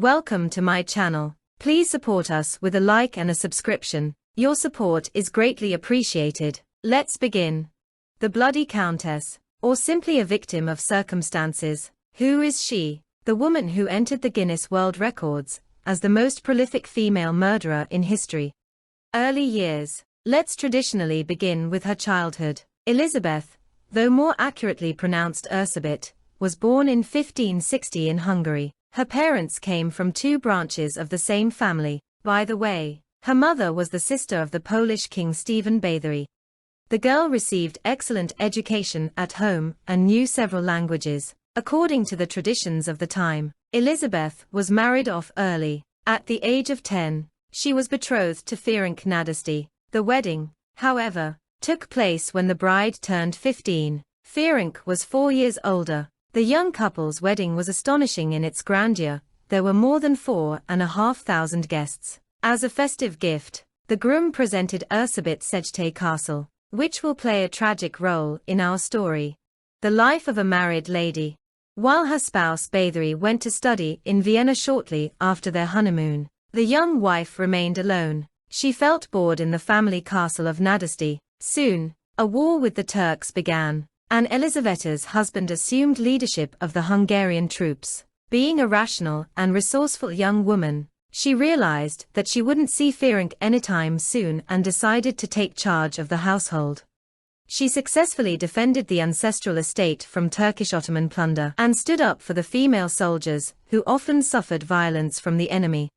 Welcome to my channel. Please support us with a like and a subscription. Your support is greatly appreciated. Let's begin. The Bloody Countess, or simply a victim of circumstances. Who is she? The woman who entered the Guinness World Records as the most prolific female murderer in history. Early years. Let's traditionally begin with her childhood. Elizabeth, though more accurately pronounced Erzsébet, was born in 1560 in Hungary. Her parents came from two branches of the same family. By the way, her mother was the sister of the Polish king Stephen Bathory. The girl received excellent education at home and knew several languages. According to the traditions of the time, Elizabeth was married off early. At the age of 10, she was betrothed to Ferenc Nadasdy. The wedding, however, took place when the bride turned 15. Ferenc was 4 years older. The young couple's wedding was astonishing in its grandeur. There were more than 4,500 guests. As a festive gift, the groom presented Erzsébet Szegety Castle, which will play a tragic role in our story. The life of a married lady. While her spouse Bathory went to study in Vienna shortly after their honeymoon, the young wife remained alone. She felt bored in the family castle of Nadasdy. Soon, a war with the Turks began, and Elizaveta's husband assumed leadership of the Hungarian troops. Being a rational and resourceful young woman, she realized that she wouldn't see Ferenc anytime soon and decided to take charge of the household. She successfully defended the ancestral estate from Turkish Ottoman plunder and stood up for the female soldiers who often suffered violence from the enemy.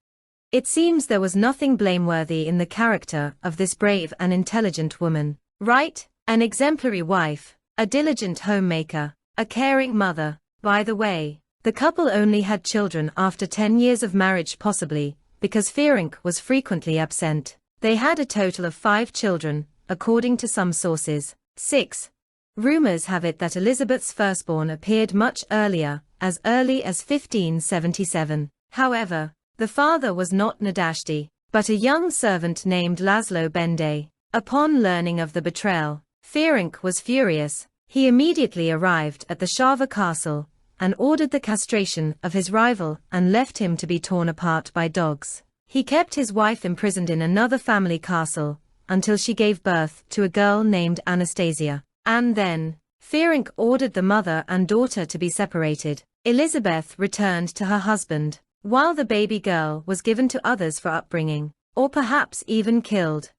It seems there was nothing blameworthy in the character of this brave and intelligent woman. Right? An exemplary wife, a diligent homemaker, a caring mother. By the way, the couple only had children after 10 years of marriage, possibly because Ferenc was frequently absent. They had a total of 5 children, according to some sources. 6. Rumors have it that Elizabeth's firstborn appeared much earlier, as early as 1577. However, the father was not Nadasdy, but a young servant named Laszlo Bende. Upon learning of the betrayal, Ferenc was furious. He immediately arrived at the Szava castle and ordered the castration of his rival and left him to be torn apart by dogs. He kept his wife imprisoned in another family castle until she gave birth to a girl named Anastasia. And then, Ferenc ordered the mother and daughter to be separated. Elizabeth returned to her husband, while the baby girl was given to others for upbringing, or perhaps even killed.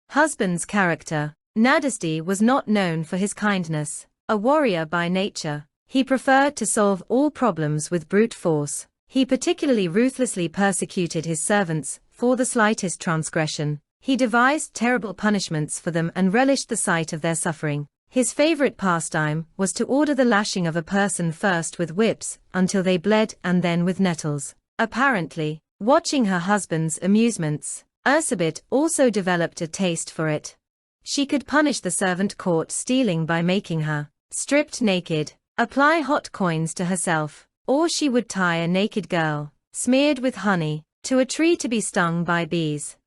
Husband's character. Nadasdy was not known for his kindness. A warrior by nature, he preferred to solve all problems with brute force. He particularly ruthlessly persecuted his servants for the slightest transgression. He devised terrible punishments for them and relished the sight of their suffering. His favorite pastime was to order the lashing of a person first with whips until they bled and then with nettles. Apparently, watching her husband's amusements, Erzsébet also developed a taste for it. She could punish the servant caught stealing by making her, stripped naked, apply hot coins to herself, or she would tie a naked girl, smeared with honey, to a tree to be stung by bees.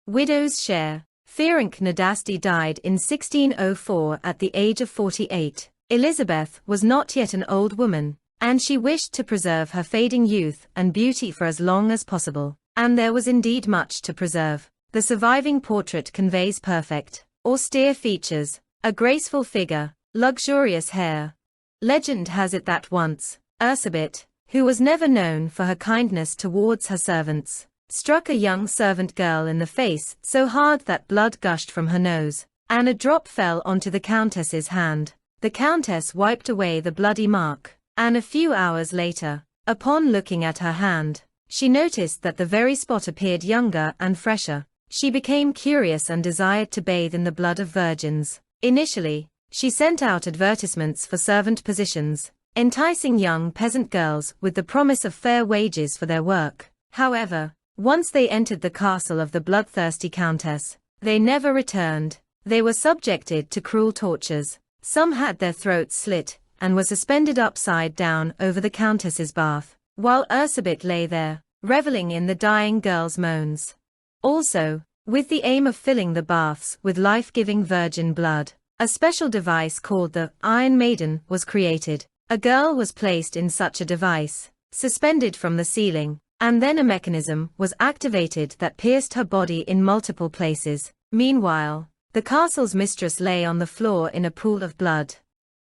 Widow's share. Ferenc Nadasdy died in 1604 at the age of 48. Elizabeth was not yet an old woman, and she wished to preserve her fading youth and beauty for as long as possible. And there was indeed much to preserve. The surviving portrait conveys perfect, austere features, a graceful figure, luxurious hair. Legend has it that once, Erzsébet, who was never known for her kindness towards her servants, struck a young servant girl in the face so hard that blood gushed from her nose, and a drop fell onto the Countess's hand. The Countess wiped away the bloody mark, and a few hours later, upon looking at her hand, she noticed that the very spot appeared younger and fresher. She became curious and desired to bathe in the blood of virgins. Initially, she sent out advertisements for servant positions, enticing young peasant girls with the promise of fair wages for their work. However, once they entered the castle of the bloodthirsty Countess, they never returned. They were subjected to cruel tortures. Some had their throats slit and were suspended upside down over the Countess's bath, while Erzsébet lay there, reveling in the dying girl's moans. Also, with the aim of filling the baths with life-giving virgin blood, a special device called the Iron Maiden was created. A girl was placed in such a device, suspended from the ceiling, and then a mechanism was activated that pierced her body in multiple places. Meanwhile, the castle's mistress lay on the floor in a pool of blood.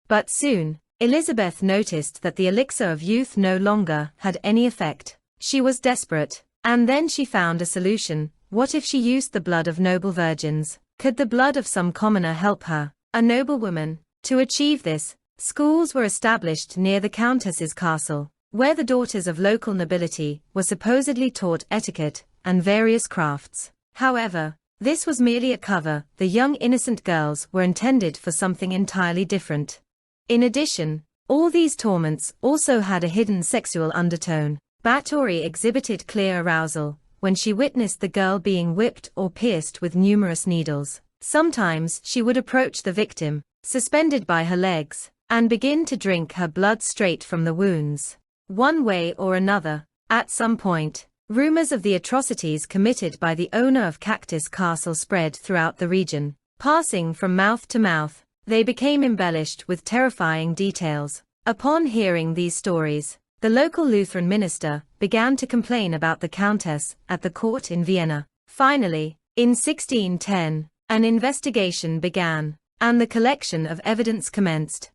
But soon, Elizabeth noticed that the elixir of youth no longer had any effect. She was desperate, and then she found a solution. What if she used the blood of noble virgins? Could the blood of some commoner help her, a noblewoman? To achieve this, schools were established near the Countess's castle, where the daughters of local nobility were supposedly taught etiquette and various crafts. However, this was merely a cover. The young innocent girls were intended for something entirely different. In addition, all these torments also had a hidden sexual undertone. Bathory exhibited clear arousal when she witnessed the girl being whipped or pierced with numerous needles. Sometimes she would approach the victim, suspended by her legs, and begin to drink her blood straight from the wounds. One way or another, at some point, rumors of the atrocities committed by the owner of Countess Castle spread throughout the region. Passing from mouth to mouth, they became embellished with terrifying details. Upon hearing these stories, the local Lutheran minister began to complain about the Countess at the court in Vienna. Finally, in 1610, an investigation began, and the collection of evidence commenced.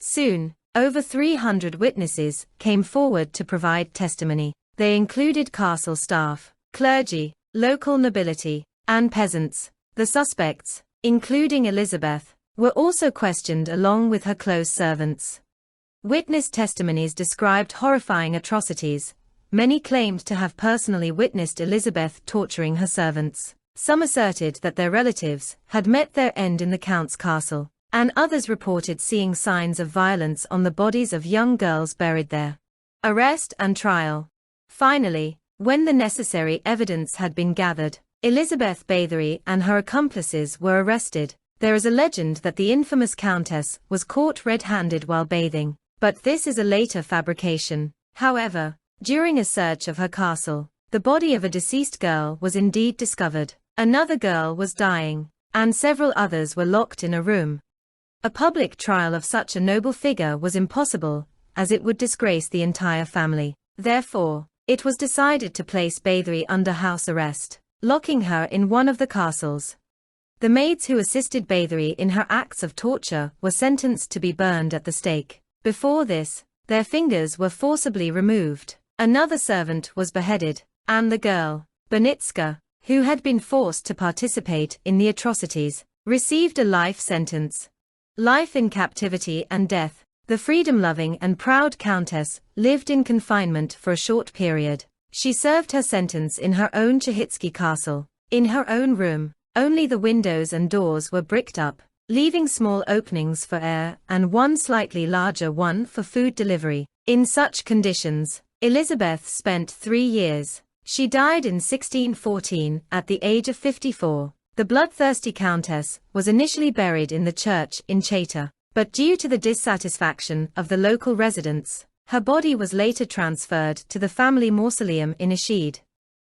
Soon, over 300 witnesses came forward to provide testimony. They included castle staff, clergy, local nobility, and peasants. The suspects, including Elizabeth, were also questioned along with her close servants. Witness testimonies described horrifying atrocities. Many claimed to have personally witnessed Elizabeth torturing her servants. Some asserted that their relatives had met their end in the Count's castle, and others reported seeing signs of violence on the bodies of young girls buried there. Arrest and trial. Finally, when the necessary evidence had been gathered, Elizabeth Bathory and her accomplices were arrested. There is a legend that the infamous Countess was caught red-handed while bathing, but this is a later fabrication. However, during a search of her castle, the body of a deceased girl was indeed discovered. Another girl was dying, and several others were locked in a room. A public trial of such a noble figure was impossible, as it would disgrace the entire family. Therefore, it was decided to place Bathory under house arrest, locking her in one of the castles. The maids who assisted Bathory in her acts of torture were sentenced to be burned at the stake. Before this, their fingers were forcibly removed. Another servant was beheaded, and the girl, Benitska, who had been forced to participate in the atrocities, received a life sentence. Life in captivity and death. The freedom-loving and proud Countess lived in confinement for a short period. She served her sentence in her own Chehitsky castle, in her own room. Only the windows and doors were bricked up, leaving small openings for air and one slightly larger one for food delivery. In such conditions, Elizabeth spent 3 years. She died in 1614 at the age of 54. The bloodthirsty Countess was initially buried in the church in Cheta, but due to the dissatisfaction of the local residents, her body was later transferred to the family mausoleum in Ishid.